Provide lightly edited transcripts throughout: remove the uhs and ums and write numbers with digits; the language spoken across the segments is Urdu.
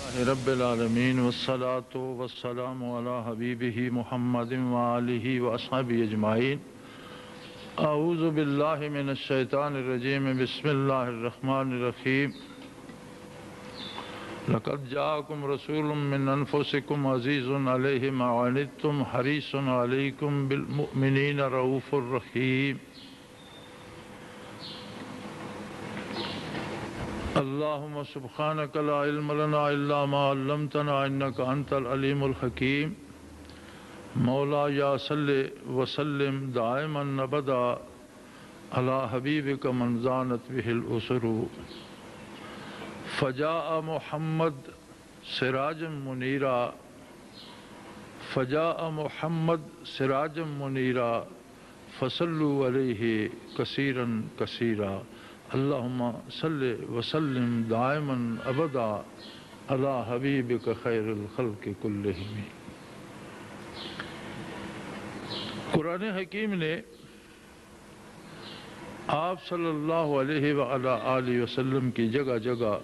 رب العالمین والصلاة والسلام علی حبیبہ محمد وآلہ واصحابہ اجمعین۔ اعوذ باللہ من الشیطان الرجیم، بسم اللہ الرحمن الرحیم۔ لقد جاءکم رسول من انفسکم عزیز علیہ ما عنتم حریص علیکم بالمؤمنین رؤوف الرحیم۔ اللہم سبحانک لا علم لنا الا ما علمتنا انک انت العلیم الحکیم۔ مولا یا صلی وسلم دائما ابدا علی حبیبک من زانت بہ الاسر۔ فجاء محمد سراجا منیرا، فجاء محمد سراجا منیرا، فصلوا علیہ کثیرا کثیرا۔ اللہم صلی وسلم دائما ابدا علی حبیبک خیر الخلق کلہم۔ قرآن حکیم نے آپ صلی اللہ علیہ وآلہ وسلم کی جگہ جگہ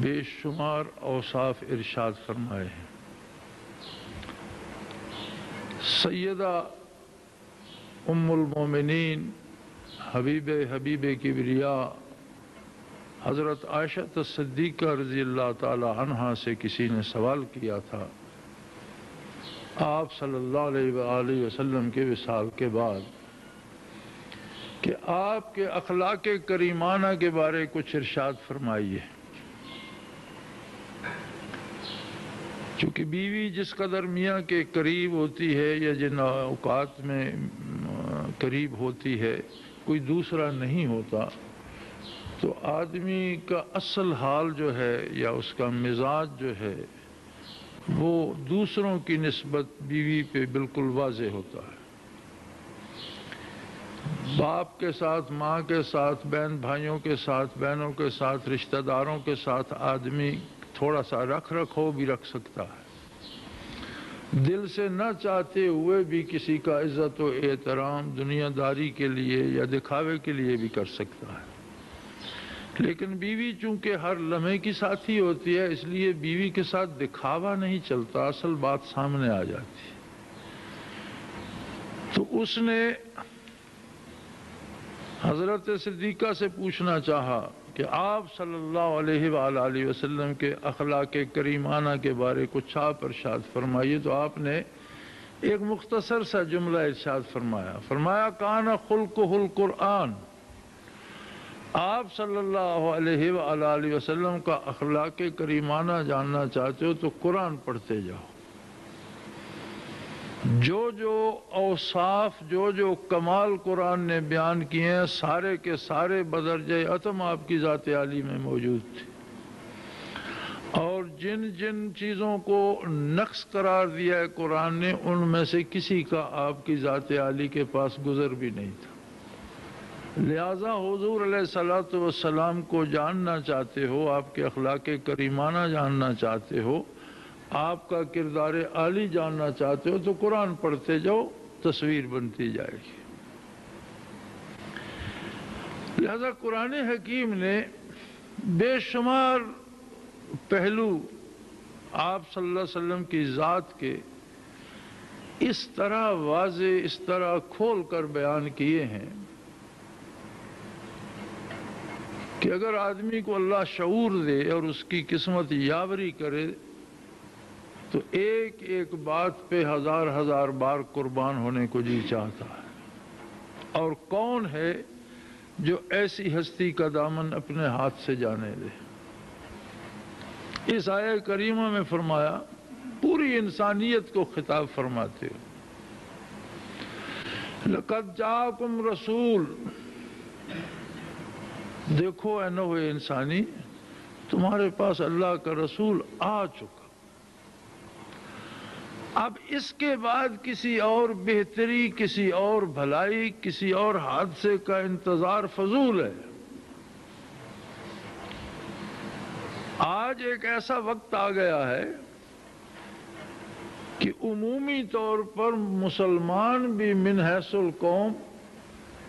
بے شمار اوصاف ارشاد فرمائے ہیں۔ سیدہ ام المومنین حبیب کبریا حضرت عائشہ صدیقہ رضی اللہ تعالی عنہا سے کسی نے سوال کیا تھا آپ صلی اللہ علیہ وآلہ وسلم کے وصال کے بعد کہ آپ کے اخلاق کریمانہ کے بارے کچھ ارشاد فرمائیے۔ چونکہ بیوی جس قدر میاں کے قریب ہوتی ہے یا جن اوقات میں قریب ہوتی ہے کوئی دوسرا نہیں ہوتا، تو آدمی کا اصل حال جو ہے یا اس کا مزاج جو ہے وہ دوسروں کی نسبت بیوی پہ بالکل واضح ہوتا ہے۔ باپ کے ساتھ، ماں کے ساتھ، بہن بھائیوں کے ساتھ، بہنوں کے ساتھ، رشتہ داروں کے ساتھ آدمی تھوڑا سا رکھو بھی رکھ سکتا ہے، دل سے نہ چاہتے ہوئے بھی کسی کا عزت و احترام دنیا داری کے لیے یا دکھاوے کے لیے بھی کر سکتا ہے۔ لیکن بیوی چونکہ ہر لمحے کی ساتھی ہوتی ہے، اس لیے بیوی کے ساتھ دکھاوا نہیں چلتا، اصل بات سامنے آ جاتی ہے۔ تو اس نے حضرت صدیقہ سے پوچھنا چاہا کہ آپ صلی اللہ علیہ وآلہ وسلم کے اخلاق کریمانہ کے بارے کچھ آپ ارشاد فرمائیے۔ تو آپ نے ایک مختصر سا جملہ ارشاد فرمایا کان خلقہ القرآن۔ آپ صلی اللہ علیہ وآلہ وسلم کا اخلاق کریمانہ جاننا چاہتے ہو تو قرآن پڑھتے جاؤ۔ جو اوصاف جو کمال قرآن نے بیان کیے ہیں سارے کے سارے بدرجہ اتم آپ کی ذات عالی میں موجود تھے، اور جن چیزوں کو نقص قرار دیا ہے قرآن نے ان میں سے کسی کا آپ کی ذات عالی کے پاس گزر بھی نہیں تھا۔ لہذا حضور علیہ الصلوۃ والسلام کو جاننا چاہتے ہو، آپ کے اخلاق کریمانہ جاننا چاہتے ہو، آپ کا کردار عالی جاننا چاہتے ہو تو قرآن پڑھتے جاؤ، تصویر بنتی جائے گی۔ لہذا قرآن حکیم نے بے شمار پہلو آپ صلی اللہ علیہ وسلم کی ذات کے اس طرح واضح، اس طرح کھول کر بیان کیے ہیں کہ اگر آدمی کو اللہ شعور دے اور اس کی قسمت یاوری کرے تو ایک ایک بات پہ ہزار بار قربان ہونے کو جی چاہتا ہے۔ اور کون ہے جو ایسی ہستی کا دامن اپنے ہاتھ سے جانے دے؟ اس آیہ کریمہ میں فرمایا، پوری انسانیت کو خطاب فرماتے ہو، لقد جاءکم رسول، دیکھو اے نوع انسانی، تمہارے پاس اللہ کا رسول آ چکا۔ اب اس کے بعد کسی اور بہتری، کسی اور بھلائی، کسی اور حادثے کا انتظار فضول ہے۔ آج ایک ایسا وقت آ گیا ہے کہ عمومی طور پر مسلمان بھی من حیث القوم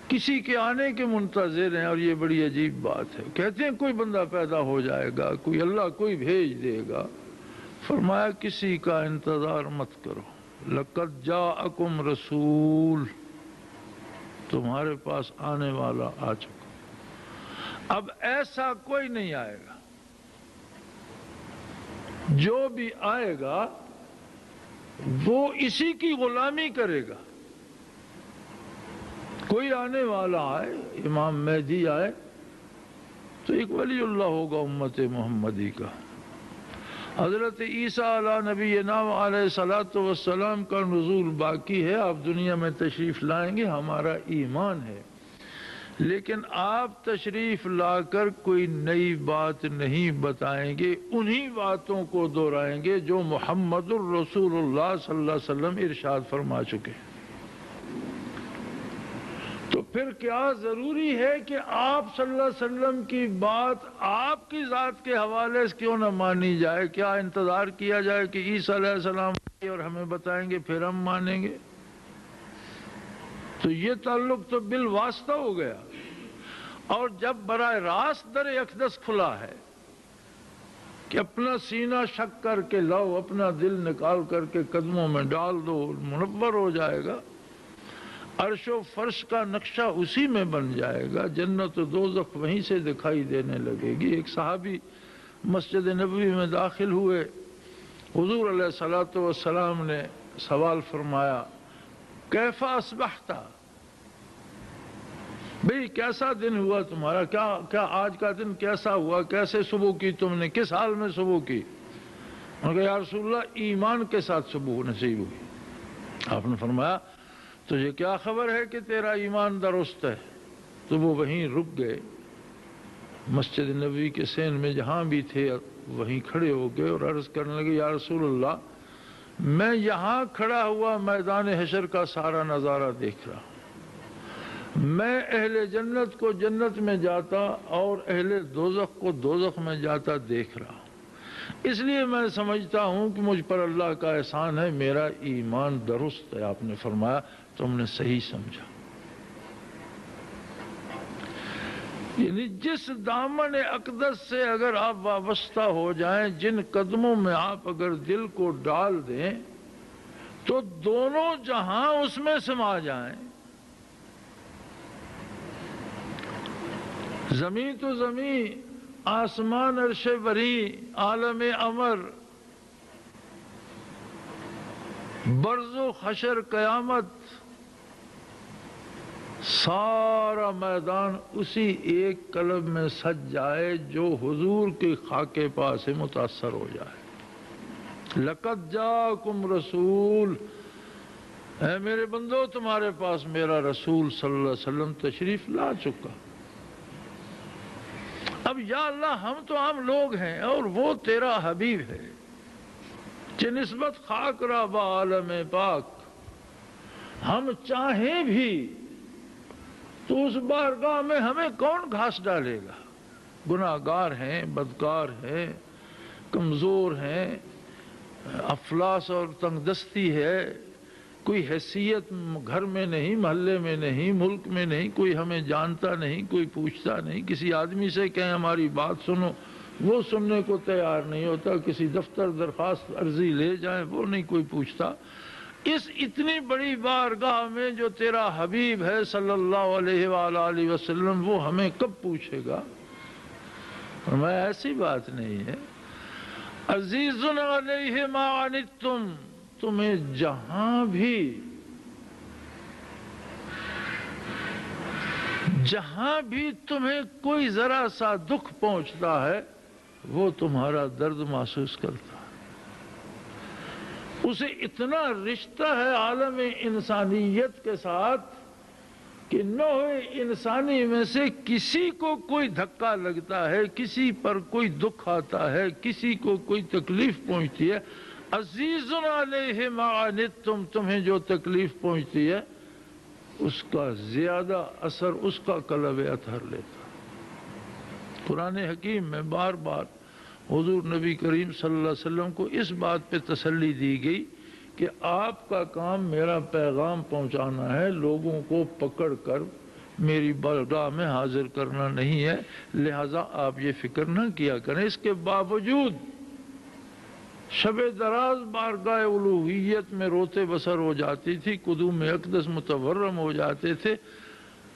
کسی کے آنے کے منتظر ہیں، اور یہ بڑی عجیب بات ہے۔ کہتے ہیں کوئی بندہ پیدا ہو جائے گا، کوئی اللہ کوئی بھیج دے گا۔ فرمایا کسی کا انتظار مت کرو، لقد جاءکم رسول، تمہارے پاس آنے والا آ چکا۔ اب ایسا کوئی نہیں آئے گا، جو بھی آئے گا وہ اسی کی غلامی کرے گا۔ کوئی آنے والا آئے، امام مہدی آئے تو ایک ولی اللہ ہوگا امت محمدی کا۔ حضرت عیسیٰ علیہ نبینا علیہ الصلوۃ والسلام کا نزول باقی ہے، آپ دنیا میں تشریف لائیں گے، ہمارا ایمان ہے، لیکن آپ تشریف لا کر کوئی نئی بات نہیں بتائیں گے، انہی باتوں کو دہرائیں گے جو محمد الرسول اللہ صلی اللہ علیہ وسلم ارشاد فرما چکے۔ تو پھر کیا ضروری ہے کہ آپ صلی اللہ علیہ وسلم کی بات آپ کی ذات کے حوالے سے کیوں نہ مانی جائے؟ کیا انتظار کیا جائے کہ عیسیٰ علیہ السلام آئے اور ہمیں بتائیں گے پھر ہم مانیں گے؟ تو یہ تعلق تو بالواسطہ ہو گیا۔ اور جب براہ راست در اقدس کھلا ہے کہ اپنا سینہ شک کر کے لاؤ، اپنا دل نکال کر کے قدموں میں ڈال دو، منور ہو جائے گا، عرش و فرش کا نقشہ اسی میں بن جائے گا، جنت و دوزخ وہیں سے دکھائی دینے لگے گی۔ ایک صحابی مسجد نبوی میں داخل ہوئے، حضور علیہ الصلوۃ والسلام نے سوال فرمایا کیف اصبحت، بھئی کیسا دن ہوا تمہارا، کیا آج کا دن کیسا ہوا، کیسے صبح کی تم نے، کس حال میں صبح کی؟ انہوں نے کہا یا رسول اللہ ایمان کے ساتھ صبح نصیب ہوئی۔ آپ نے فرمایا تجھے کیا خبر ہے کہ تیرا ایمان درست ہے؟ تو وہ وہیں رک گئے، مسجد نبوی کے سین میں جہاں بھی تھے وہیں کھڑے ہو گئے اور عرض کرنے لگے یا رسول اللہ میں یہاں کھڑا ہوا میدان حشر کا سارا نظارہ دیکھ رہا ہوں، میں اہل جنت کو جنت میں جاتا اور اہل دوزخ کو دوزخ میں جاتا دیکھ رہا ہوں، اس لیے میں سمجھتا ہوں کہ مجھ پر اللہ کا احسان ہے، میرا ایمان درست ہے۔ آپ نے فرمایا تم نے صحیح سمجھا۔ یعنی جس دامن اقدس سے اگر آپ وابستہ ہو جائیں، جن قدموں میں آپ اگر دل کو ڈال دیں تو دونوں جہاں اس میں سما جائیں، زمین تو زمین، آسمان عرش بری، عالم امر، برز و حشر قیامت، سارا میدان اسی ایک قلب میں سج جائے جو حضور کی خاک پا سے متاثر ہو جائے۔ لقد جاءکم رسول، اے میرے بندو تمہارے پاس میرا رسول صلی اللہ علیہ وسلم تشریف لا چکا۔ اب یا اللہ ہم تو عام لوگ ہیں اور وہ تیرا حبیب ہے، کہ نسبت خاک را با عالم پاک، ہم چاہیں بھی تو اس بارگاہ میں ہمیں کون گھاس ڈالے گا؟ گناہگار ہیں، بدکار ہیں، کمزور ہیں، افلاس اور تنگ دستی ہے، کوئی حیثیت گھر میں نہیں، محلے میں نہیں، ملک میں نہیں، کوئی ہمیں جانتا نہیں، کوئی پوچھتا نہیں، کسی آدمی سے کہیں ہماری بات سنو وہ سننے کو تیار نہیں ہوتا، کسی دفتر درخواست عرضی لے جائیں وہ نہیں کوئی پوچھتا۔ اس اتنی بڑی بارگاہ میں جو تیرا حبیب ہے صلی اللہ علیہ وآلہ وسلم، وہ ہمیں کب پوچھے گا؟ فرمایا ایسی بات نہیں ہے، عزیز علیہ ما عنتم، تمہیں جہاں بھی تمہیں کوئی ذرا سا دکھ پہنچتا ہے وہ تمہارا درد محسوس کرتا ہے، اسے اتنا رشتہ ہے عالم انسانیت کے ساتھ کہ نوع انسانی میں سے کسی کو کوئی دھکا لگتا ہے، کسی پر کوئی دکھ آتا ہے، کسی کو کوئی تکلیف پہنچتی ہے، عزیز علیہ ما عنتم، تمہیں جو تکلیف پہنچتی ہے اس کا زیادہ اثر اس کا قلب اطہر لیتا۔ قرآن حکیم میں بار بار حضور نبی کریم صلی اللہ علیہ وسلم کو اس بات پہ تسلی دی گئی کہ آپ کا کام میرا پیغام پہنچانا ہے، لوگوں کو پکڑ کر میری بارگاہ میں حاضر کرنا نہیں ہے، لہذا آپ یہ فکر نہ کیا کریں۔ اس کے باوجود شب دراز بارگاہ الوہیت میں روتے بسر ہو جاتی تھی، قدوم اقدس متورم ہو جاتے تھے،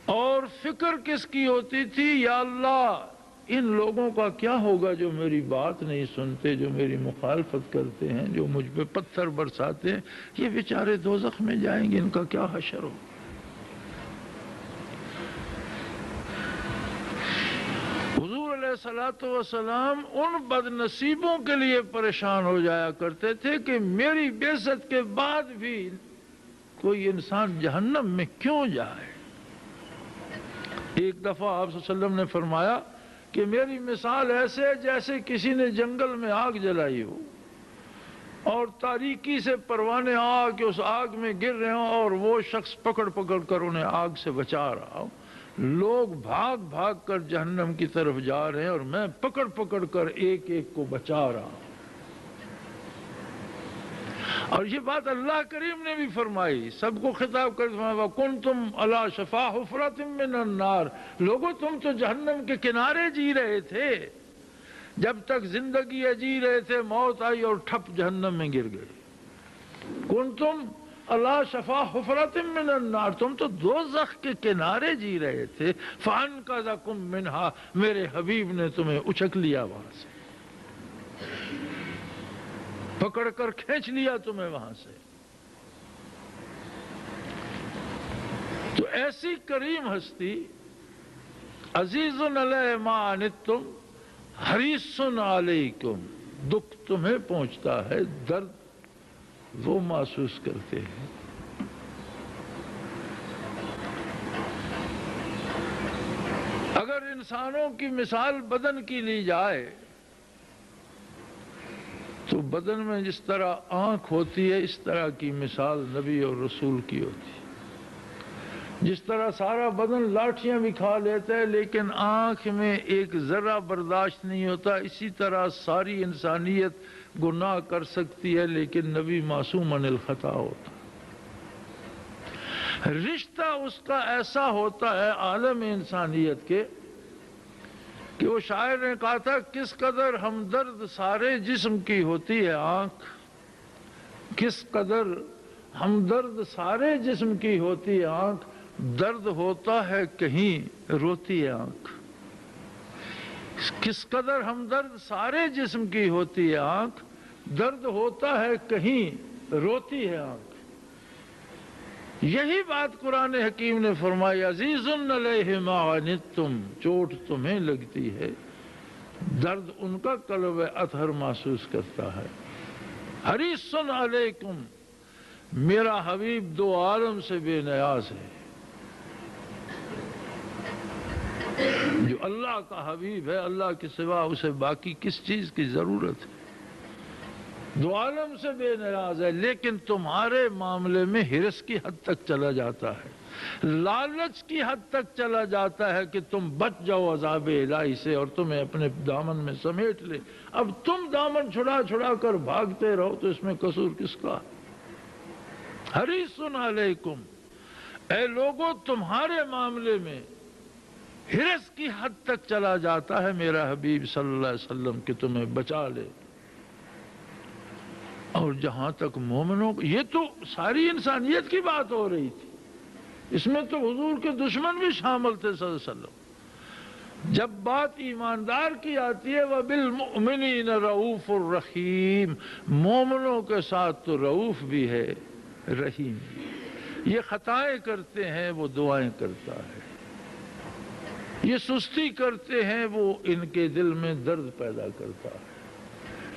اور فکر کس کی ہوتی تھی؟ یا اللہ ان لوگوں کا کیا ہوگا جو میری بات نہیں سنتے، جو میری مخالفت کرتے ہیں، جو مجھ پہ پتھر برساتے ہیں، یہ بیچارے دوزخ میں جائیں گے، ان کا کیا حشر ہو۔ حضور علیہ الصلوۃ والسلام ان بد نصیبوں کے لیے پریشان ہو جایا کرتے تھے کہ میری بعثت کے بعد بھی کوئی انسان جہنم میں کیوں جائے۔ ایک دفعہ آپ صلی اللہ علیہ وسلم نے فرمایا کہ میری مثال ایسے ہے جیسے کسی نے جنگل میں آگ جلائی ہو اور تاریکی سے پروانے آ کے اس آگ میں گر رہے ہوں، اور وہ شخص پکڑ پکڑ کر انہیں آگ سے بچا رہا ہو۔ لوگ بھاگ بھاگ کر جہنم کی طرف جا رہے ہیں اور میں پکڑ پکڑ کر ایک ایک کو بچا رہا ہوں۔ اور یہ بات اللہ کریم نے بھی فرمائی، سب کو خطاب کر فرمایا وَكُنْتُمْ عَلَى شَفَا حُفْرَةٍ مِّنَ النَّارِ، لوگوں تم تو جہنم کے کنارے جی رہے تھے، جب تک زندگی جی رہے تھے موت آئی اور ٹھپ جہنم میں گر گئے۔ كُنْتُمْ عَلَى شَفَا حُفْرَةٍ مِّنَ النَّارِ، تم تو دوزخ کے کنارے جی رہے تھے، فَأَنْقَذَكُم مِّنْهَا، میرے حبیب نے تمہیں اچک لیا وہاں سے، پکڑ کر کھینچ لیا تمہیں وہاں سے۔ تو ایسی کریم ہستی، عزیز علیہ ما عنتم حریص علیکم، دکھ تمہیں پہنچتا ہے، درد وہ محسوس کرتے ہیں۔ اگر انسانوں کی مثال بدن کی لی جائے تو بدن میں جس طرح آنکھ ہوتی ہے اس طرح کی مثال نبی اور رسول کی ہوتی ہے۔ جس طرح سارا بدن لاٹھیاں بھی کھا لیتا ہے لیکن آنکھ میں ایک ذرہ برداشت نہیں ہوتا، اسی طرح ساری انسانیت گناہ کر سکتی ہے لیکن نبی معصوم عن الخطا ہوتا ہے۔ رشتہ اس کا ایسا ہوتا ہے عالم انسانیت کے کہ وہ شاعر نے کہا تھا کس قدر ہمدرد سارے جسم کی ہوتی ہے آنکھ، کس قدر ہمدرد سارے جسم کی ہوتی ہے آنکھ، درد ہوتا ہے کہیں روتی ہے آنکھ۔ کس قدر ہمدرد سارے جسم کی ہوتی ہے آنکھ، درد ہوتا ہے کہیں روتی ہے آنکھ۔ یہی بات قرآن حکیم نے فرمائی عزیز علیہ ما عنتم، چوٹ تمہیں لگتی ہے، درد ان کا قلب اطہر محسوس کرتا ہے۔ حریص علیکم، میرا حبیب دو عالم سے بے نیاز ہے۔ جو اللہ کا حبیب ہے اللہ کے سوا اسے باقی کس چیز کی ضرورت ہے؟ دو عالم سے بے نیاز ہے، لیکن تمہارے معاملے میں حرص کی حد تک چلا جاتا ہے، لالچ کی حد تک چلا جاتا ہے کہ تم بچ جاؤ عذاب الہی سے اور تمہیں اپنے دامن میں سمیٹ لے۔ اب تم دامن چھڑا چھڑا کر بھاگتے رہو تو اس میں قصور کس کا؟ حریص علیکم، اے لوگوں تمہارے معاملے میں حرص کی حد تک چلا جاتا ہے میرا حبیب صلی اللہ علیہ وسلم کہ تمہیں بچا لے۔ اور جہاں تک مومنوں یہ تو ساری انسانیت کی بات ہو رہی تھی، اس میں تو حضور کے دشمن بھی شامل تھے صلی اللہ علیہ وسلم۔ جب بات ایماندار کی آتی ہے وَبِالْمُؤْمِنِينَ رَؤُوفٌ الرحیم، مومنوں کے ساتھ تو رؤوف بھی ہے رحیم بھی۔ یہ خطائیں کرتے ہیں وہ دعائیں کرتا ہے، یہ سستی کرتے ہیں وہ ان کے دل میں درد پیدا کرتا ہے،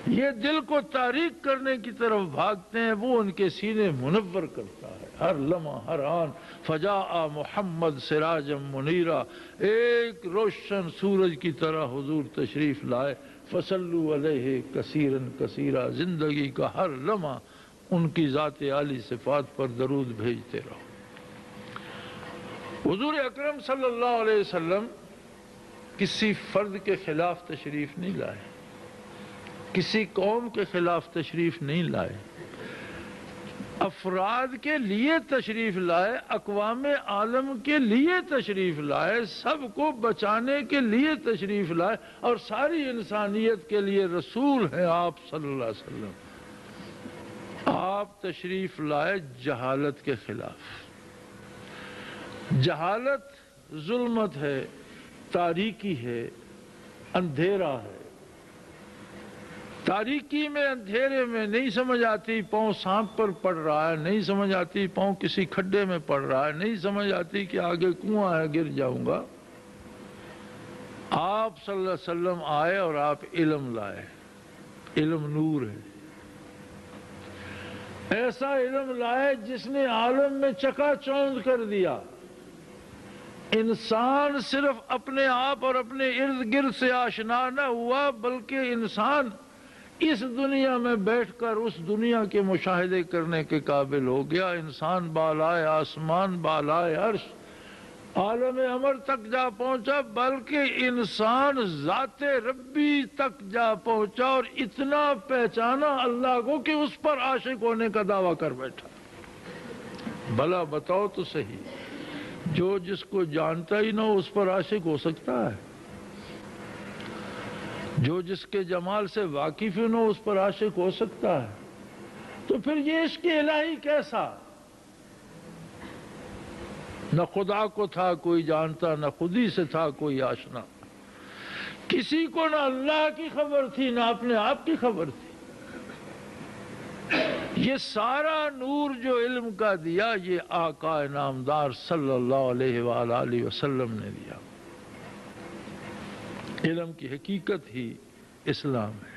یہ دل کو تاریک کرنے کی طرف بھاگتے ہیں وہ ان کے سینے منور کرتا ہے۔ ہر لمحہ ہر آن فجاء محمد سراجا منیرا، ایک روشن سورج کی طرح حضور تشریف لائے، فصلوا علیہ کثیرا کثیرا، زندگی کا ہر لمحہ ان کی ذات عالی صفات پر درود بھیجتے رہو۔ حضور اکرم صلی اللہ علیہ وسلم کسی فرد کے خلاف تشریف نہیں لائے، کسی قوم کے خلاف تشریف نہیں لائے، افراد کے لیے تشریف لائے، اقوام عالم کے لیے تشریف لائے، سب کو بچانے کے لیے تشریف لائے، اور ساری انسانیت کے لیے رسول ہیں آپ صلی اللہ علیہ وسلم۔ آپ تشریف لائے جہالت کے خلاف۔ جہالت ظلمت ہے، تاریکی ہے، اندھیرا ہے۔ تاریکی میں، اندھیرے میں نہیں سمجھ آتی پاؤں سانپ پر پڑ رہا ہے، نہیں سمجھ آتی پاؤں کسی کھڈے میں پڑ رہا ہے، نہیں سمجھ آتی کہ آگے کنواں ہے گر جاؤں گا۔ آپ صلی اللہ علیہ وسلم آئے اور آپ علم لائے۔ علم نور ہے، ایسا علم لائے جس نے عالم میں چکا چوند کر دیا۔ انسان صرف اپنے آپ اور اپنے ارد گرد سے آشنا نہ ہوا، بلکہ انسان اس دنیا میں بیٹھ کر اس دنیا کے مشاہدے کرنے کے قابل ہو گیا۔ انسان بالائے آسمان، بالائے عرش، عالم امر تک جا پہنچا، بلکہ انسان ذات ربی تک جا پہنچا اور اتنا پہچانا اللہ کو کہ اس پر عاشق ہونے کا دعویٰ کر بیٹھا۔ بھلا بتاؤ تو صحیح، جو جس کو جانتا ہی نہ ہو اس پر عاشق ہو سکتا ہے؟ جو جس کے جمال سے واقف ہی نہ ہو اس پر عاشق ہو سکتا ہے؟ تو پھر یہ عشق الہی کیسا؟ نہ خدا کو تھا کوئی جانتا، نہ خودی سے تھا کوئی آشنا، کسی کو نہ اللہ کی خبر تھی نہ اپنے آپ کی خبر تھی۔ یہ سارا نور جو علم کا دیا، یہ آقا نامدار صلی اللہ علیہ وآلہ وسلم نے دیا۔ علم کی حقیقت ہی اسلام ہے،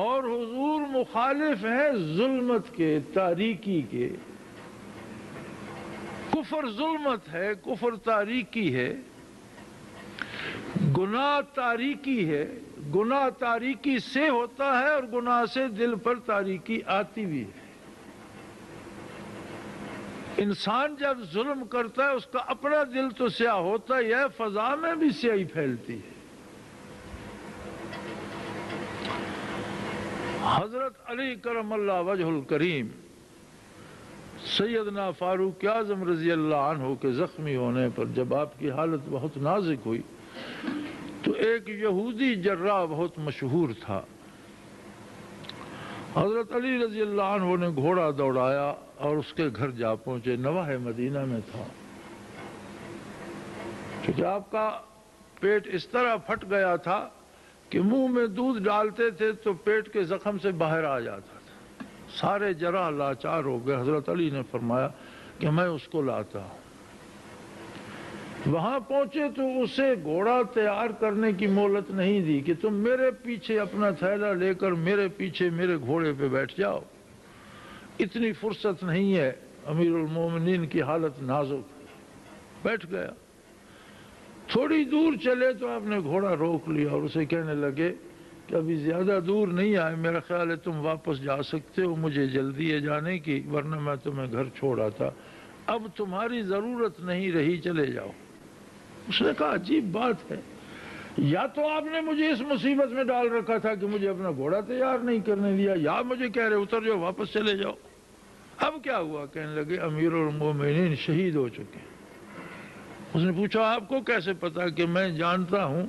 اور حضور مخالف ہیں ظلمت کے، تاریکی کے۔ کفر ظلمت ہے، کفر تاریکی ہے، گناہ تاریکی ہے، گناہ تاریکی سے ہوتا ہے اور گناہ سے دل پر تاریکی آتی بھی ہے۔ انسان جب ظلم کرتا ہے اس کا اپنا دل تو سیاہ ہوتا ہی ہے، فضا میں بھی سیاہی پھیلتی ہے۔ حضرت علی کرم اللہ وجہ الکریم، سیدنا فاروق اعظم رضی اللہ عنہ کے زخمی ہونے پر جب آپ کی حالت بہت نازک ہوئی تو ایک یہودی جراح بہت مشہور تھا، حضرت علی رضی اللہ عنہ نے گھوڑا دوڑایا اور اس کے گھر جا پہنچے، نواح مدینہ میں تھا۔ کیونکہ آپ کا پیٹ اس طرح پھٹ گیا تھا کہ منہ میں دودھ ڈالتے تھے تو پیٹ کے زخم سے باہر آ جاتا تھا۔ سارے جراح لاچار ہو گئے۔ حضرت علی نے فرمایا کہ میں اس کو لاتا ہوں۔ وہاں پہنچے تو اسے گھوڑا تیار کرنے کی مہلت نہیں دی کہ تم میرے پیچھے اپنا تھیلا لے کر میرے پیچھے میرے گھوڑے پہ بیٹھ جاؤ، اتنی فرصت نہیں ہے، امیر المومنین کی حالت نازک۔ بیٹھ گیا۔ تھوڑی دور چلے تو آپ نے گھوڑا روک لیا اور اسے کہنے لگے کہ ابھی زیادہ دور نہیں آئے، میرا خیال ہے تم واپس جا سکتے ہو، مجھے جلدی ہے جانے کی، ورنہ میں تمہیں گھر چھوڑا تھا، اب تمہاری ضرورت نہیں رہی، چلے جاؤ۔ اس نے کہا عجیب بات ہے، یا تو آپ نے مجھے اس مصیبت میں ڈال رکھا تھا کہ مجھے اپنا گھوڑا تیار نہیں کرنے دیا، یا مجھے کہہ رہے اتر جاؤ واپس چلے جاؤ۔ اب کیا ہوا؟ کہنے لگے امیر المومنین شہید ہو چکے۔ اس نے پوچھا آپ کو کیسے پتا؟ کہ میں جانتا ہوں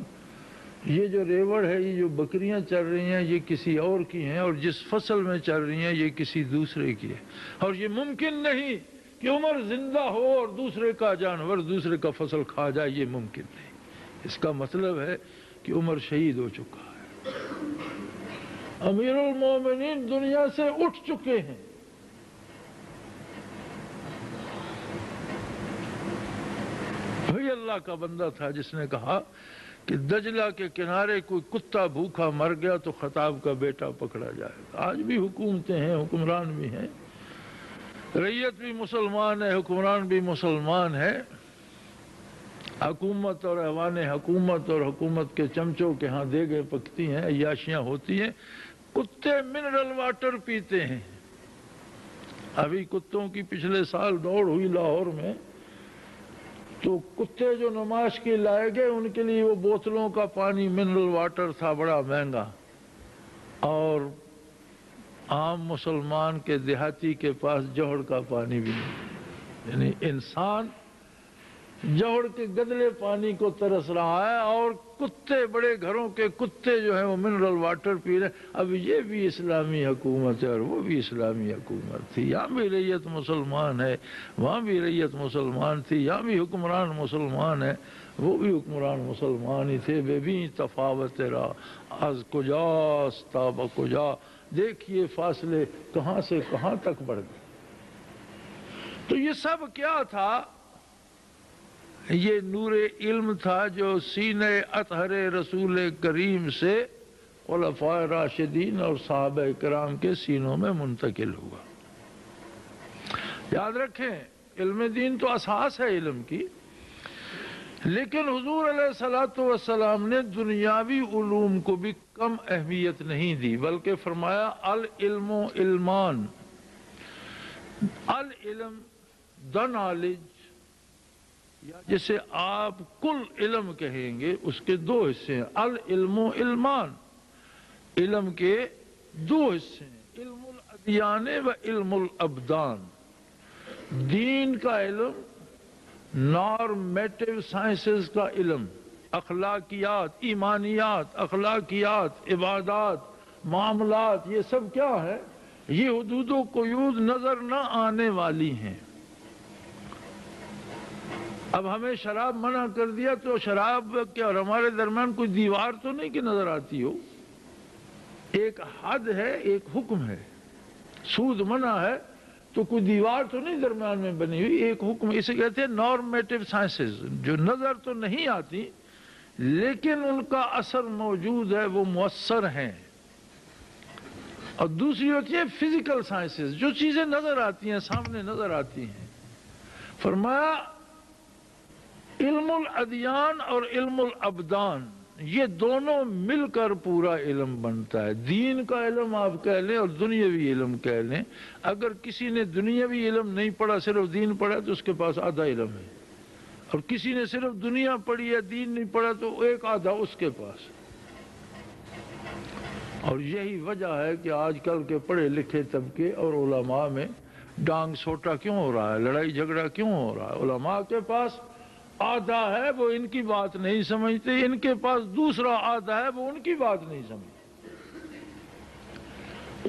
یہ جو ریوڑ ہے، یہ جو بکریاں چل رہی ہیں یہ کسی اور کی ہیں، اور جس فصل میں چل رہی ہیں یہ کسی دوسرے کی ہے، اور یہ ممکن نہیں کہ عمر زندہ ہو اور دوسرے کا جانور دوسرے کا فصل کھا جائے، یہ ممکن نہیں۔ اس کا مطلب ہے کہ عمر شہید ہو چکا ہے، امیر المومنین دنیا سے اٹھ چکے ہیں۔ وہی اللہ کا بندہ تھا جس نے کہا کہ دجلہ کے کنارے کوئی کتا بھوکا مر گیا تو خطاب کا بیٹا پکڑا جائے گا۔ آج بھی حکومتیں ہیں، حکمران بھی ہیں، رعیت بھی مسلمان ہے، حکمران بھی مسلمان ہے، حکومت اور ایوان حکومت اور حکومت کے چمچوں کے ہاں دیگیں پکتی ہیں، عیاشیاں ہوتی ہیں، کتے منرل واٹر پیتے ہیں۔ ابھی کتوں کی پچھلے سال دوڑ ہوئی لاہور میں، تو کتے جو نمائش کے لائے گئے ان کے لیے وہ بوتلوں کا پانی منرل واٹر تھا بڑا مہنگا، اور عام مسلمان کے دیہاتی کے پاس جوہر کا پانی بھی نہیں، یعنی انسان جوہر کے گدلے پانی کو ترس رہا ہے، اور کتے، بڑے گھروں کے کتے جو ہیں وہ منرل واٹر پی رہے ہیں۔ اب یہ بھی اسلامی حکومت ہے اور وہ بھی اسلامی حکومت تھی، یہاں بھی ریت مسلمان ہے، وہاں بھی ریت مسلمان تھی، یہاں بھی حکمران مسلمان ہے، وہ بھی حکمران مسلمان ہی تھے۔ بے بھی تفاوت را از کجاست تا با کجا، دیکھیے فاصلے کہاں سے کہاں تک بڑھ گئے۔ تو یہ سب کیا تھا؟ یہ نور علم تھا جو سینہ اطہر رسول کریم سے خلفائے راشدین اور صحابہ کرام کے سینوں میں منتقل ہوا۔ یاد رکھیں، علم دین تو اساس ہے علم کی، لیکن حضور علیہ الصلوۃ والسلام نے دنیاوی علوم کو بھی کم اہمیت نہیں دی، بلکہ فرمایا العلم علمان، العلم دا نالج، یا جسے آپ کل علم کہیں گے، اس کے دو حصے ہیں، العلم علمان، علم کے دو حصے ہیں، علم الادیان و علم الابدان، دین کا علم، نارمیٹو سائنسز کا علم، اخلاقیات، ایمانیات، اخلاقیات، عبادات، معاملات، یہ سب کیا ہے؟ یہ حدود و قیود نظر نہ آنے والی ہیں۔ اب ہمیں شراب منع کر دیا تو شراب کیا، اور ہمارے درمیان کوئی دیوار تو نہیں کہ نظر آتی ہو، ایک حد ہے، ایک حکم ہے۔ سود منع ہے تو کوئی دیوار تو نہیں درمیان میں بنی ہوئی، ایک حکم، اسے کہتے ہیں نارمیٹو سائنسز، جو نظر تو نہیں آتی لیکن ان کا اثر موجود ہے، وہ مؤثر ہیں۔ اور دوسری ہوتی ہے فزیکل سائنسز، جو چیزیں نظر آتی ہیں، سامنے نظر آتی ہیں۔ فرمایا علم الادیان اور علم الابدان، یہ دونوں مل کر پورا علم بنتا ہے۔ دین کا علم آپ کہہ لیں اور دنیاوی علم کہہ لیں۔ اگر کسی نے دنیاوی علم نہیں پڑھا، صرف دین پڑھا، تو اس کے پاس آدھا علم ہے، اور کسی نے صرف دنیا پڑھی ہے، دین نہیں پڑھا، تو ایک آدھا اس کے پاس۔ اور یہی وجہ ہے کہ آج کل کے پڑھے لکھے طبقے اور علماء میں ڈانگ سوٹا کیوں ہو رہا ہے، لڑائی جھگڑا کیوں ہو رہا ہے؟ علماء کے پاس آدھا ہے، وہ ان کی بات نہیں سمجھتے، ان کے پاس دوسرا آدھا ہے، وہ ان کی بات نہیں سمجھتے۔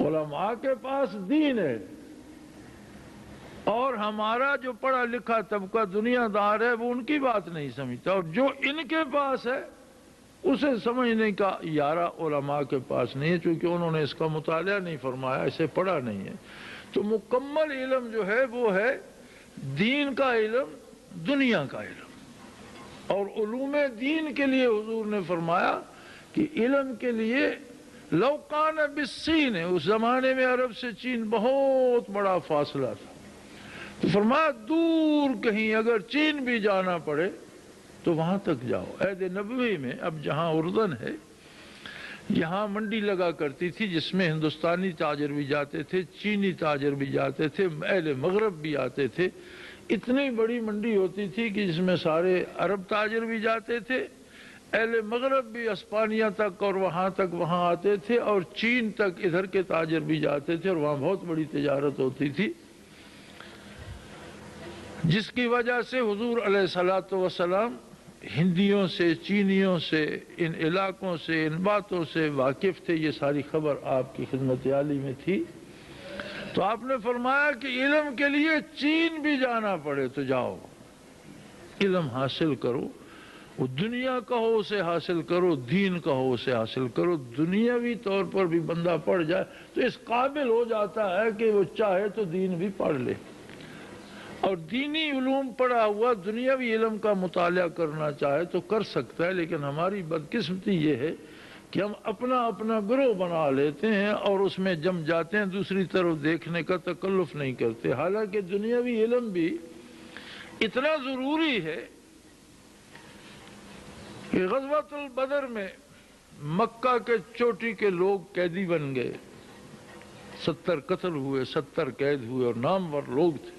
علماء کے پاس دین ہے، اور ہمارا جو پڑھا لکھا طبقہ دنیا دار ہے، وہ ان کی بات نہیں سمجھتا، اور جو ان کے پاس ہے اسے سمجھنے کا یارہ علماء کے پاس نہیں ہے، چونکہ انہوں نے اس کا مطالعہ نہیں فرمایا، اسے پڑھا نہیں ہے۔ تو مکمل علم جو ہے وہ ہے دین کا علم، دنیا کا علم۔ اور علوم دین کے لیے حضور نے فرمایا کہ علم کے لیے لو کان بالصین، اس زمانے میں عرب سے چین بہت بڑا فاصلہ تھا، تو فرمایا دور کہیں اگر چین بھی جانا پڑے تو وہاں تک جاؤ۔ عہد نبوی میں، اب جہاں اردن ہے، یہاں منڈی لگا کرتی تھی جس میں ہندوستانی تاجر بھی جاتے تھے، چینی تاجر بھی جاتے تھے، اہل مغرب بھی آتے تھے۔ اتنی بڑی منڈی ہوتی تھی کہ جس میں سارے عرب تاجر بھی جاتے تھے، اہل مغرب بھی اسپانیہ تک اور وہاں تک وہاں آتے تھے، اور چین تک ادھر کے تاجر بھی جاتے تھے، اور وہاں بہت بڑی تجارت ہوتی تھی، جس کی وجہ سے حضور علیہ الصلوۃ والسلام ہندیوں سے، چینیوں سے، ان علاقوں سے، ان باتوں سے واقف تھے۔ یہ ساری خبر آپ کی خدمت عالی میں تھی۔ تو آپ نے فرمایا کہ علم کے لیے چین بھی جانا پڑے تو جاؤ، علم حاصل کرو، وہ دنیا کا ہو اسے حاصل کرو، دین کا ہو اسے حاصل کرو۔ دنیاوی طور پر بھی بندہ پڑھ جائے تو اس قابل ہو جاتا ہے کہ وہ چاہے تو دین بھی پڑھ لے، اور دینی علوم پڑھا ہوا دنیاوی علم کا مطالعہ کرنا چاہے تو کر سکتا ہے۔ لیکن ہماری بدقسمتی یہ ہے کہ ہم اپنا اپنا گروہ بنا لیتے ہیں اور اس میں جم جاتے ہیں، دوسری طرف دیکھنے کا تکلف نہیں کرتے۔ حالانکہ دنیاوی علم بھی اتنا ضروری ہے کہ غزوۃ البدر میں مکہ کے چوٹی کے لوگ قیدی بن گئے، 70 قتل ہوئے، 70 قید ہوئے، اور نامور لوگ تھے۔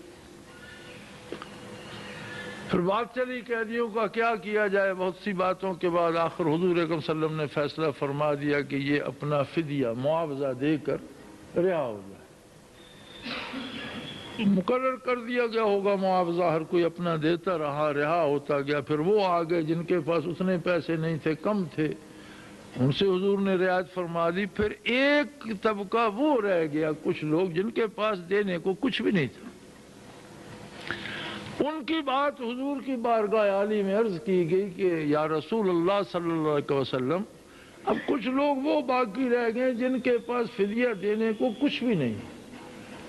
پھر بات چلی قیدیوں کا کیا کیا جائے، بہت سی باتوں کے بعد آخر حضور اکرم صلی اللہ علیہ وسلم نے فیصلہ فرما دیا کہ یہ اپنا فدیہ، معاوضہ دے کر رہا ہو جائے. مقرر کر دیا گیا ہوگا معاوضہ، ہر کوئی اپنا دیتا رہا، رہا ہوتا گیا. پھر وہ آگے جن کے پاس اتنے پیسے نہیں تھے، کم تھے، ان سے حضور نے رعایت فرما دی. پھر ایک طبقہ وہ رہ گیا، کچھ لوگ جن کے پاس دینے کو کچھ بھی نہیں تھا. ان کی بات حضور کی بارگاہ عالی میں عرض کی گئی کہ یا رسول اللہ صلی اللہ علیہ وسلم، اب کچھ لوگ وہ باقی رہ گئے جن کے پاس فدیہ دینے کو کچھ بھی نہیں.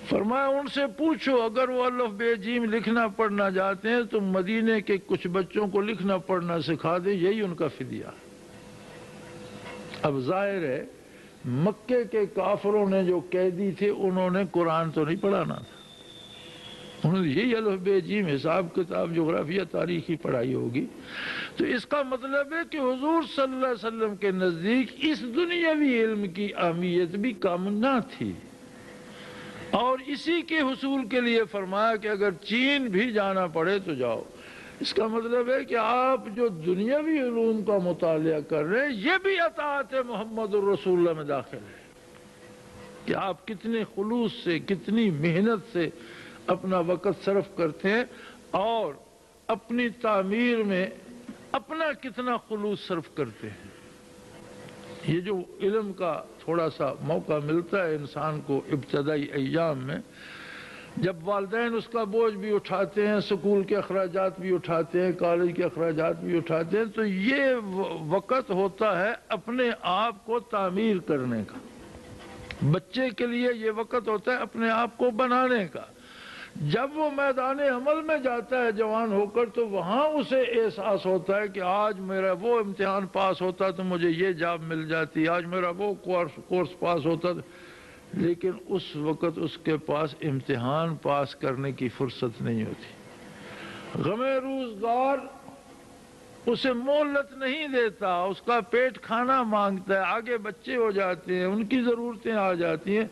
فرمایا ان سے پوچھو، اگر وہ الف بے جیم لکھنا پڑھنا جاتے ہیں تو مدینے کے کچھ بچوں کو لکھنا پڑھنا سکھا دیں، یہی ان کا فدیہ. اب ظاہر ہے مکے کے کافروں نے جو قیدی تھے انہوں نے قرآن تو نہیں پڑھانا تھا، انہوں نے یہی الف بے جیم حساب کتاب جغرافیہ تاریخی پڑھائی ہوگی. تو اس کا مطلب ہے کہ حضور صلی اللہ علیہ وسلم کے نزدیک اس دنیاوی علم کی اہمیت بھی کم نہ تھی، اور اسی کے حصول کے لیے فرمایا کہ اگر چین بھی جانا پڑے تو جاؤ. اس کا مطلب ہے کہ آپ جو دنیاوی علوم کا مطالعہ کر رہے ہیں یہ بھی اطاعت محمد الرسول اللہ میں داخل ہے، کہ آپ کتنے خلوص سے، کتنی محنت سے اپنا وقت صرف کرتے ہیں، اور اپنی تعمیر میں اپنا کتنا خلوص صرف کرتے ہیں. یہ جو علم کا تھوڑا سا موقع ملتا ہے انسان کو ابتدائی ایام میں، جب والدین اس کا بوجھ بھی اٹھاتے ہیں، سکول کے اخراجات بھی اٹھاتے ہیں، کالج کے اخراجات بھی اٹھاتے ہیں، تو یہ وقت ہوتا ہے اپنے آپ کو تعمیر کرنے کا. بچے کے لیے یہ وقت ہوتا ہے اپنے آپ کو بنانے کا. جب وہ میدان عمل میں جاتا ہے جوان ہو کر تو وہاں اسے احساس ہوتا ہے کہ آج میرا وہ امتحان پاس ہوتا تو مجھے یہ جاب مل جاتی، آج میرا وہ کورس پاس ہوتا. لیکن اس وقت اس کے پاس امتحان پاس کرنے کی فرصت نہیں ہوتی. غم روزگار اسے مہلت نہیں دیتا، اس کا پیٹ کھانا مانگتا ہے، آگے بچے ہو جاتے ہیں، ان کی ضرورتیں آ جاتی ہیں،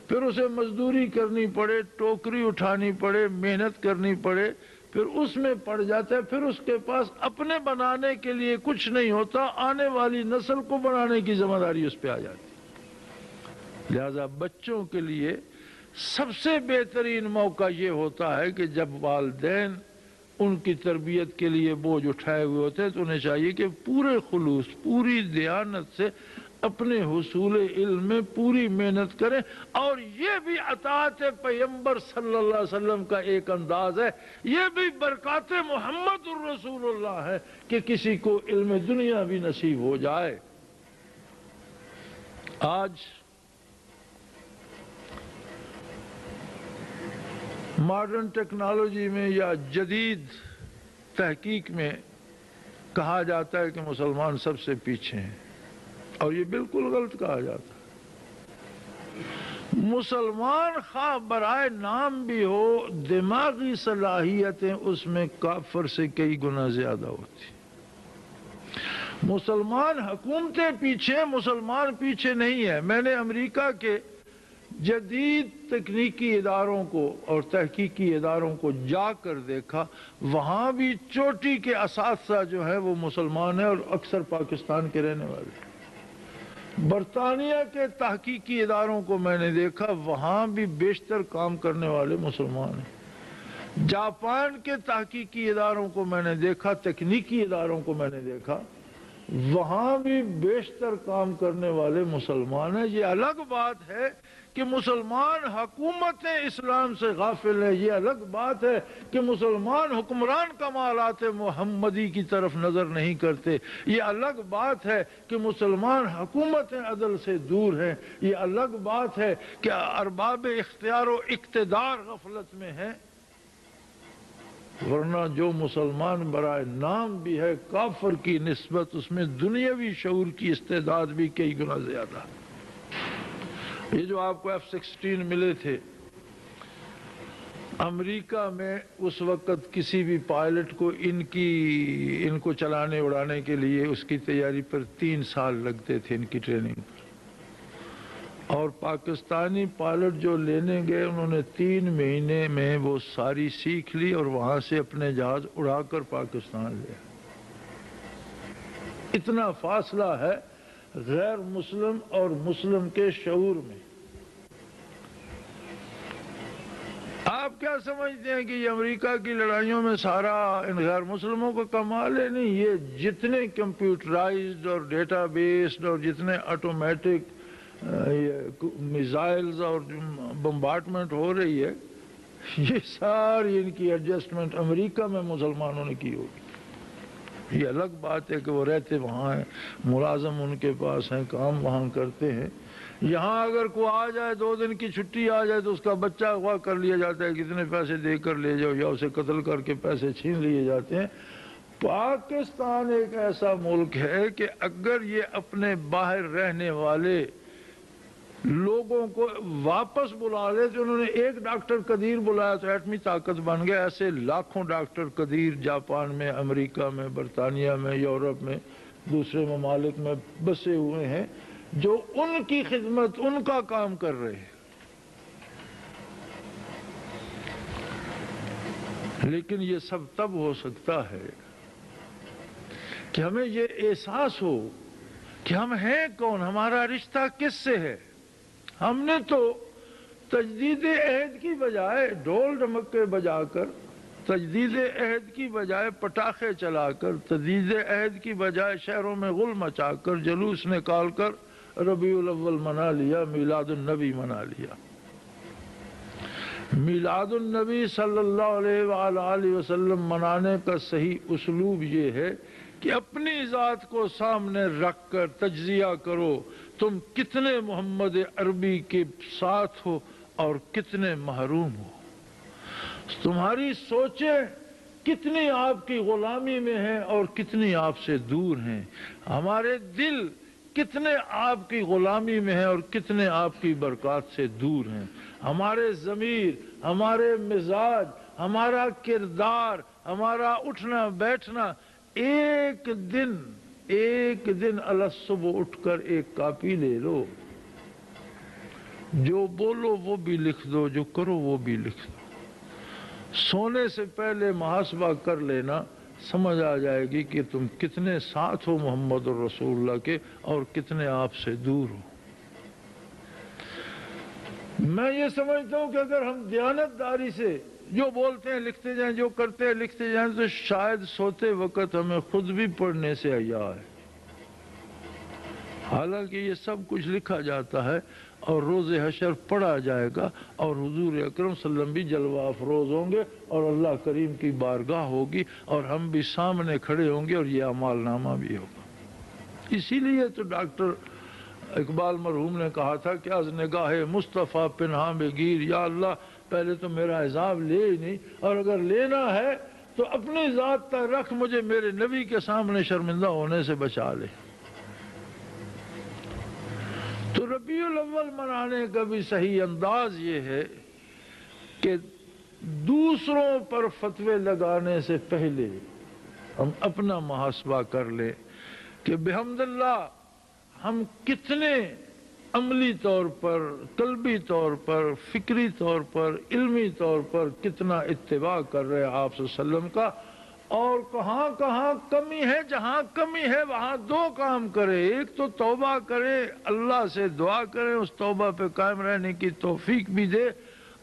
پھر اسے مزدوری کرنی پڑے، ٹوکری اٹھانی پڑے، محنت کرنی پڑے، پھر اس میں پڑ جاتا ہے. پھر اس کے پاس اپنے بنانے کے لیے کچھ نہیں ہوتا، آنے والی نسل کو بنانے کی ذمہ داری اس پہ آ جاتی. لہذا بچوں کے لیے سب سے بہترین موقع یہ ہوتا ہے کہ جب والدین ان کی تربیت کے لیے بوجھ اٹھائے ہوئے ہوتے ہیں تو انہیں چاہیے کہ پورے خلوص، پوری دیانت سے اپنے حصول علم میں پوری محنت کریں. اور یہ بھی اطاعت پیغمبر صلی اللہ علیہ وسلم کا ایک انداز ہے، یہ بھی برکات محمد الرسول اللہ ہے کہ کسی کو علم دنیا بھی نصیب ہو جائے. آج ماڈرن ٹیکنالوجی میں یا جدید تحقیق میں کہا جاتا ہے کہ مسلمان سب سے پیچھے ہیں، اور یہ بالکل غلط کہا جاتا ہے. مسلمان خواہ برائے نام بھی ہو، دماغی صلاحیتیں اس میں کافر سے کئی گنا زیادہ ہوتی. مسلمان حکومتیں پیچھے، مسلمان پیچھے نہیں ہے. میں نے امریکہ کے جدید تکنیکی اداروں کو اور تحقیقی اداروں کو جا کر دیکھا، وہاں بھی چوٹی کے اساتذہ جو ہے وہ مسلمان ہیں اور اکثر پاکستان کے رہنے والے ہیں. برطانیہ کے تحقیقی اداروں کو میں نے دیکھا، وہاں بھی بیشتر کام کرنے والے مسلمان ہیں. جاپان کے تحقیقی اداروں کو میں نے دیکھا، تکنیکی اداروں کو میں نے دیکھا، وہاں بھی بیشتر کام کرنے والے مسلمان ہیں. یہ الگ بات ہے کہ مسلمان حکومت اسلام سے غافل ہے، یہ الگ بات ہے کہ مسلمان حکمران کمالات محمدی کی طرف نظر نہیں کرتے، یہ الگ بات ہے کہ مسلمان حکومت عدل سے دور ہیں، یہ الگ بات ہے کہ ارباب اختیار و اقتدار غفلت میں ہیں. ورنہ جو مسلمان برائے نام بھی ہے کافر کی نسبت، اس میں دنیاوی شعور کی استعداد بھی کئی گنا زیادہ. یہ جو آپ کو F-16 ملے تھے، امریکہ میں اس وقت کسی بھی پائلٹ کو ان کو چلانے اڑانے کے لیے اس کی تیاری پر 3 سال لگتے تھے ان کی ٹریننگ پر. اور پاکستانی پائلٹ جو لینے گئے انہوں نے 3 مہینے میں وہ ساری سیکھ لی اور وہاں سے اپنے جہاز اڑا کر پاکستان لے. اتنا فاصلہ ہے غیر مسلم اور مسلم کے شعور میں. کیا سمجھتے ہیں کہ یہ امریکہ کی لڑائیوں میں سارا ان غیر مسلموں کا کمال ہے؟ نہیں، یہ جتنے کمپیوٹرائزڈ اور ڈیٹا بیسڈ اور جتنے آٹومیٹک میزائلز اور بمبارڈمنٹ ہو رہی ہے، یہ ساری ان کی ایڈجسٹمنٹ امریکہ میں مسلمانوں نے کی ہوگی۔ یہ الگ بات ہے کہ وہ رہتے وہاں ہیں، ملازم ان کے پاس ہیں، کام وہاں کرتے ہیں۔ یہاں اگر کوئی آ جائے، 2 دن کی چھٹی آ جائے تو اس کا بچہ اغوا کر لیا جاتا ہے، کتنے پیسے دے کر لے جاؤ، یا اسے قتل کر کے پیسے چھین لیے جاتے ہیں۔ پاکستان ایک ایسا ملک ہے کہ اگر یہ اپنے باہر رہنے والے لوگوں کو واپس بلا لے تو انہوں نے ایک ڈاکٹر قدیر بلایا تو ایٹمی طاقت بن گیا، ایسے لاکھوں ڈاکٹر قدیر جاپان میں، امریکہ میں، برطانیہ میں، یورپ میں، دوسرے ممالک میں بسے ہوئے ہیں جو ان کی خدمت، ان کا کام کر رہے ہیں۔ لیکن یہ سب تب ہو سکتا ہے کہ ہمیں یہ احساس ہو کہ ہم ہیں کون، ہمارا رشتہ کس سے ہے۔ ہم نے تو تجدید عہد کی بجائے ڈھول ڈمکے بجا کر، تجدید عہد کی بجائے پٹاخے چلا کر، تجدید عہد کی بجائے شہروں میں غل مچا کر، جلوس نکال کر ربیع الاول منا لیا، میلاد النبی منا لیا۔ میلاد النبی صلی اللہ علیہ وآلہ وسلم منانے کا صحیح اسلوب یہ ہے کہ اپنی ذات کو سامنے رکھ کر تجزیہ کرو، تم کتنے محمد عربی کے ساتھ ہو اور کتنے محروم ہو، تمہاری سوچیں کتنی آپ کی غلامی میں ہیں اور کتنی آپ سے دور ہیں، ہمارے دل کتنے آپ کی غلامی میں ہیں اور کتنے آپ کی برکات سے دور ہیں، ہمارے ضمیر، ہمارے مزاج، ہمارا کردار، ہمارا اٹھنا بیٹھنا، ایک دن الصبح اٹھ کر ایک کاپی لے لو، جو بولو وہ بھی لکھ دو، جو کرو وہ بھی لکھ دو، سونے سے پہلے محاسبہ کر لینا، سمجھ آ جائے گی کہ تم کتنے ساتھ ہو محمد رسول اللہ کے اور کتنے آپ سے دور ہو۔ میں یہ سمجھتا ہوں کہ اگر ہم دیانتداری سے جو بولتے ہیں لکھتے جائیں، جو کرتے ہیں لکھتے جائیں، تو شاید سوتے وقت ہمیں خود بھی پڑھنے سے حیا ہے۔ حالانکہ یہ سب کچھ لکھا جاتا ہے اور روز حشر پڑھا جائے گا اور حضور اکرم صلی اللہ علیہ وسلم بھی جلوہ افروز ہوں گے اور اللہ کریم کی بارگاہ ہوگی اور ہم بھی سامنے کھڑے ہوں گے اور یہ اعمال نامہ بھی ہوگا۔ اسی لیے تو ڈاکٹر اقبال مرحوم نے کہا تھا کہ از نگاہ مصطفیٰ پنہاں بگیر، یا اللہ پہلے تو میرا عذاب لے ہی نہیں، اور اگر لینا ہے تو اپنی ذات تک رکھ، مجھے میرے نبی کے سامنے شرمندہ ہونے سے بچا لے۔ تو ربیع الاول منانے کا بھی صحیح انداز یہ ہے کہ دوسروں پر فتوے لگانے سے پہلے ہم اپنا محاسبہ کر لیں کہ بحمد اللہ ہم کتنے عملی طور پر، قلبی طور پر، فکری طور پر، علمی طور پر کتنا اتباع کر رہے ہیں آپ صلی اللہ علیہ وسلم کا، اور کہاں کہاں کمی ہے، جہاں کمی ہے وہاں 2 کام کرے، ایک تو توبہ کرے، اللہ سے دعا کریں اس توبہ پہ قائم رہنے کی توفیق بھی دے،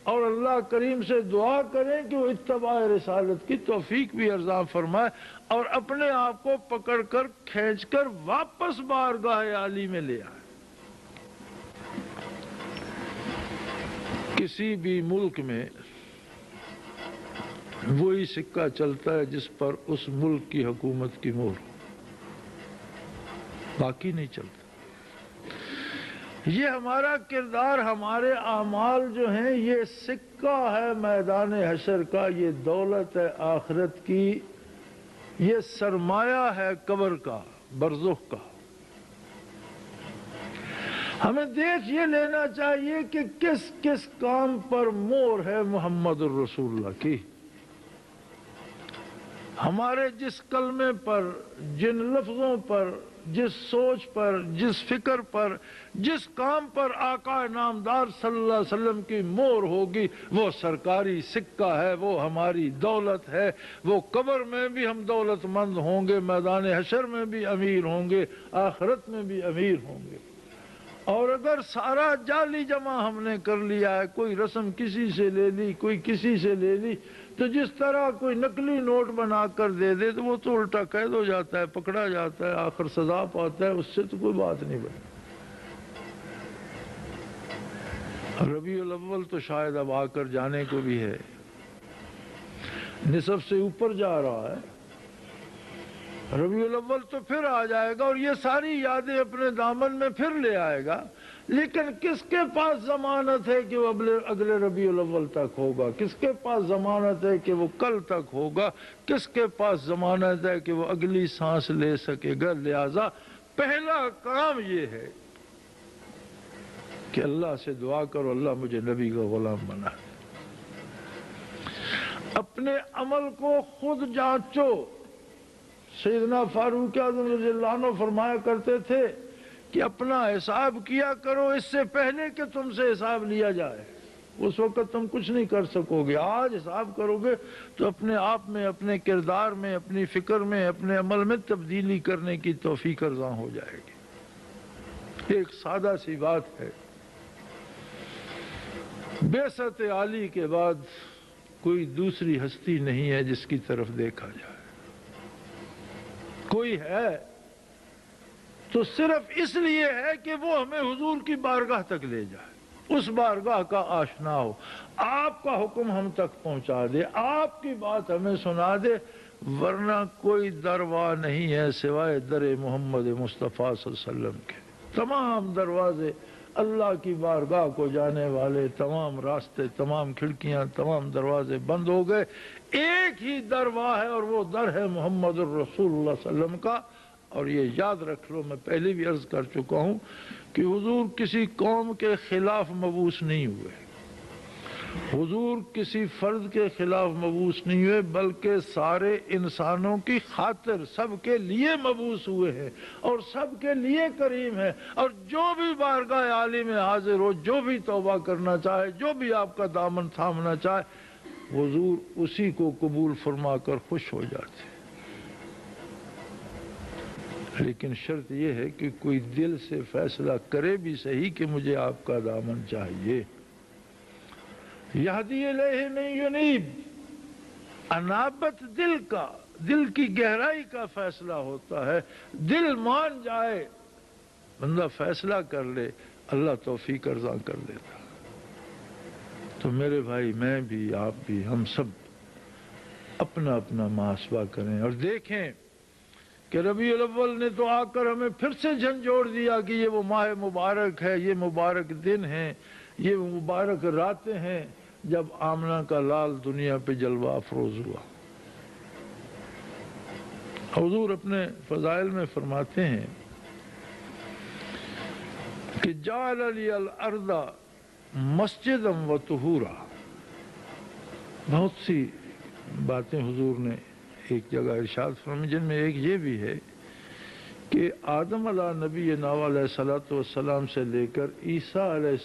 اور اللہ کریم سے دعا کریں کہ وہ اتباع رسالت کی توفیق بھی عطا فرمائے اور اپنے آپ کو پکڑ کر کھینچ کر واپس بارگاہ عالی میں لے آئے۔ کسی بھی ملک میں وہی سکہ چلتا ہے جس پر اس ملک کی حکومت کی مہر، باقی نہیں چلتا۔ یہ ہمارا کردار، ہمارے اعمال جو ہیں، یہ سکہ ہے میدان حشر کا، یہ دولت ہے آخرت کی، یہ سرمایہ ہے قبر کا، برزخ کا۔ ہمیں دیکھ یہ لینا چاہیے کہ کس کس کام پر مہر ہے محمد الرسول اللہ کی۔ ہمارے جس کلمے پر، جن لفظوں پر، جس سوچ پر، جس فکر پر، جس کام پر آقا نامدار صلی اللہ علیہ وسلم کی مہر ہوگی، وہ سرکاری سکہ ہے، وہ ہماری دولت ہے، وہ قبر میں بھی ہم دولت مند ہوں گے، میدان حشر میں بھی امیر ہوں گے، آخرت میں بھی امیر ہوں گے۔ اور اگر سارا جعلی جمع ہم نے کر لیا ہے، کوئی رسم کسی سے لے لی، کوئی کسی سے لے لی، تو جس طرح کوئی نقلی نوٹ بنا کر دے دے تو وہ تو الٹا قید ہو جاتا ہے، پکڑا جاتا ہے، آخر سزا پاتا ہے، اس سے تو کوئی بات نہیں بنی۔ ربیع الاول تو شاید اب آ کر جانے کو بھی ہے، نصف سے اوپر جا رہا ہے، ربیع الاول تو پھر آ جائے گا اور یہ ساری یادیں اپنے دامن میں پھر لے آئے گا، لیکن کس کے پاس ضمانت ہے کہ وہ اگلے ربیع الاول تک ہوگا؟ کس کے پاس ضمانت ہے کہ وہ کل تک ہوگا؟ کس کے پاس ضمانت ہے کہ وہ اگلی سانس لے سکے گا؟ لہذا پہلا کام یہ ہے کہ اللہ سے دعا کرو، اللہ مجھے نبی کا غلام بنا دے۔ اپنے عمل کو خود جانچو۔ سیدنا فاروق اعظم رضی اللہ عنہ فرمایا کرتے تھے کہ اپنا حساب کیا کرو اس سے پہلے کہ تم سے حساب لیا جائے، اس وقت تم کچھ نہیں کر سکو گے۔ آج حساب کرو گے تو اپنے آپ میں، اپنے کردار میں، اپنی فکر میں، اپنے عمل میں تبدیلی کرنے کی توفیق عطا ہو جائے گی۔ ایک سادہ سی بات ہے، بعثت عالی کے بعد کوئی دوسری ہستی نہیں ہے جس کی طرف دیکھا جائے۔ کوئی ہے تو صرف اس لیے ہے کہ وہ ہمیں حضور کی بارگاہ تک لے جائے، اس بارگاہ کا آشنا ہو، آپ کا حکم ہم تک پہنچا دے، آپ کی بات ہمیں سنا دے، ورنہ کوئی دروا نہیں ہے سوائے در محمد مصطفیٰ صلی اللہ علیہ وسلم کے۔ تمام دروازے اللہ کی بارگاہ کو جانے والے، تمام راستے، تمام کھڑکیاں، تمام دروازے بند ہو گئے، ایک ہی دروا ہے اور وہ در ہے محمد الرسول اللہ صلی اللہ علیہ وسلم کا۔ اور یہ یاد رکھ لو، میں پہلے بھی عرض کر چکا ہوں کہ حضور کسی قوم کے خلاف مبعوث نہیں ہوئے، حضور کسی فرد کے خلاف مبعوث نہیں ہوئے، بلکہ سارے انسانوں کی خاطر سب کے لیے مبعوث ہوئے ہیں اور سب کے لیے کریم ہے۔ اور جو بھی بارگاہ عالی میں حاضر ہو، جو بھی توبہ کرنا چاہے، جو بھی آپ کا دامن تھامنا چاہے، حضور اسی کو قبول فرما کر خوش ہو جاتے ہیں۔ لیکن شرط یہ ہے کہ کوئی دل سے فیصلہ کرے بھی صحیح کہ مجھے آپ کا دامن چاہیے۔ یہدی الیہ من ینیب، انابت دل کا، دل کی گہرائی کا فیصلہ ہوتا ہے۔ دل مان جائے، بندہ فیصلہ کر لے، اللہ توفیق عطا کر دیتا۔ تو میرے بھائی، میں بھی، آپ بھی، ہم سب اپنا اپنا محاسبہ کریں اور دیکھیں کہ ربیع الاول نے تو آ کر ہمیں پھر سے جھنجھوڑ دیا کہ یہ وہ ماہ مبارک ہے، یہ مبارک دن ہے، یہ مبارک راتیں ہیں جب آمنہ کا لال دنیا پہ جلوہ افروز ہوا۔ حضور اپنے فضائل میں فرماتے ہیں کہ جعل لی الارض مسجدا و طہورا۔ بہت سی باتیں حضور نے ایک جگہ ارشاد فرمائی، جن میں ایک یہ بھی ہے کہ آدم علیہ نبی علیہ الصلوۃ والسلام سے لے کر عیسیٰ علیہ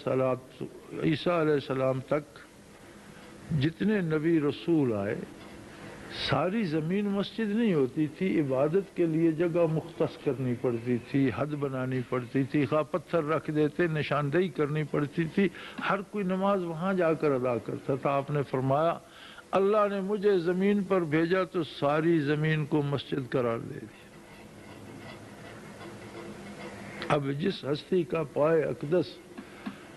السلام تک جتنے نبی رسول آئے، ساری زمین مسجد نہیں ہوتی تھی، عبادت کے لیے جگہ مختص کرنی پڑتی تھی، حد بنانی پڑتی تھی، خواہ پتھر رکھ دیتے، نشاندہی کرنی پڑتی تھی، ہر کوئی نماز وہاں جا کر ادا کرتا تھا۔ آپ نے فرمایا اللہ نے مجھے زمین پر بھیجا تو ساری زمین کو مسجد قرار دے دی۔ اب جس ہستی کا پائے اقدس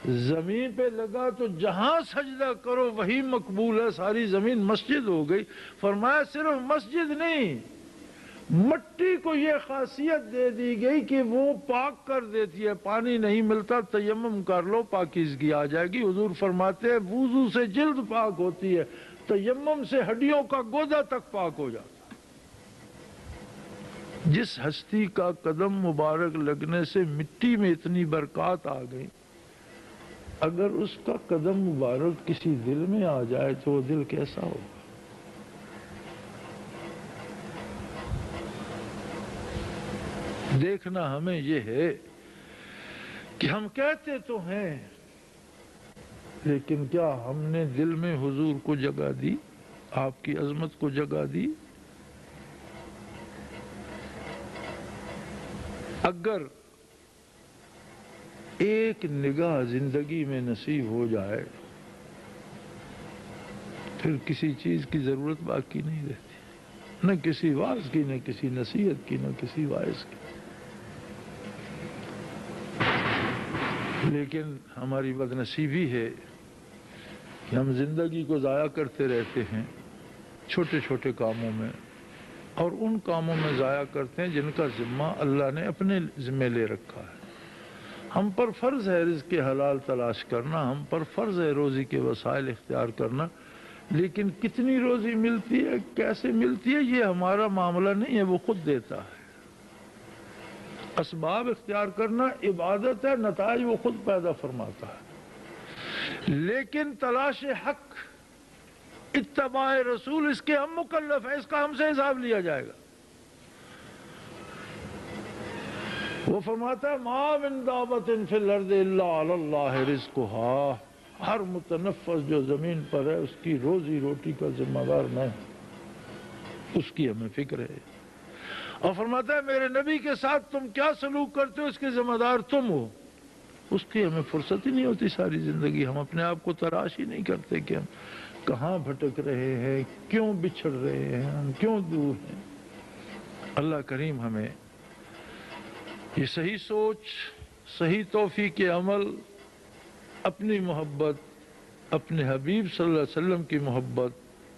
زمین پہ لگا تو جہاں سجدہ کرو وہی مقبول ہے، ساری زمین مسجد ہو گئی۔ فرمایا صرف مسجد نہیں، مٹی کو یہ خاصیت دے دی گئی کہ وہ پاک کر دیتی ہے، پانی نہیں ملتا تیمم کر لو پاکیزگی آ جائے گی۔ حضور فرماتے ہیں وضو سے جلد پاک ہوتی ہے، تیمم سے ہڈیوں کا گودا تک پاک ہو جاتا۔ جس ہستی کا قدم مبارک لگنے سے مٹی میں اتنی برکات آ گئی، اگر اس کا قدم مبارک کسی دل میں آ جائے تو وہ دل کیسا ہوگا؟ دیکھنا ہمیں یہ ہے کہ ہم کہتے تو ہیں، لیکن کیا ہم نے دل میں حضور کو جگہ دی، آپ کی عظمت کو جگہ دی؟ اگر ایک نگاہ زندگی میں نصیب ہو جائے پھر کسی چیز کی ضرورت باقی نہیں رہتی، نہ کسی واعظ کی، نہ کسی نصیحت کی، نہ کسی واعظ کی۔ لیکن ہماری بدنصیبی ہے کہ ہم زندگی کو ضائع کرتے رہتے ہیں چھوٹے چھوٹے کاموں میں، اور ان کاموں میں ضائع کرتے ہیں جن کا ذمہ اللہ نے اپنے ذمہ لے رکھا ہے۔ ہم پر فرض ہے رزق حلال تلاش کرنا، ہم پر فرض ہے روزی کے وسائل اختیار کرنا، لیکن کتنی روزی ملتی ہے، کیسے ملتی ہے، یہ ہمارا معاملہ نہیں ہے، وہ خود دیتا ہے۔ اسباب اختیار کرنا عبادت ہے، نتائج وہ خود پیدا فرماتا ہے۔ لیکن تلاش حق، اتباع رسول، اس کے ہم مکلف ہیں، اس کا ہم سے حساب لیا جائے گا۔ وہ فرماتا ہے ما من دابۃ فی الارض الا علی اللہ رزقها، ہر متنفس جو زمین پر ہے اس کی روزی روٹی کا ذمہ دار میں ہوں، اس کی ہمیں فکر ہے۔ اور فرماتا ہے میرے نبی کے ساتھ تم کیا سلوک کرتے ہو اس کے ذمہ دار تم ہو، اس کی ہمیں فرصت ہی نہیں ہوتی۔ ساری زندگی ہم اپنے آپ کو تلاش ہی نہیں کرتے کہ ہم کہاں بھٹک رہے ہیں، کیوں بچھڑ رہے ہیں، ہم کیوں دور ہیں۔ اللہ کریم ہمیں یہ صحیح سوچ، صحیح توفیق عمل، اپنی محبت، اپنے حبیب صلی اللہ علیہ وسلم کی محبت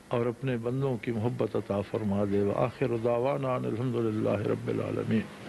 اور اپنے بندوں کی محبت عطا فرما دے۔ وآخر دعوانا ان الحمدللہ رب العالمین۔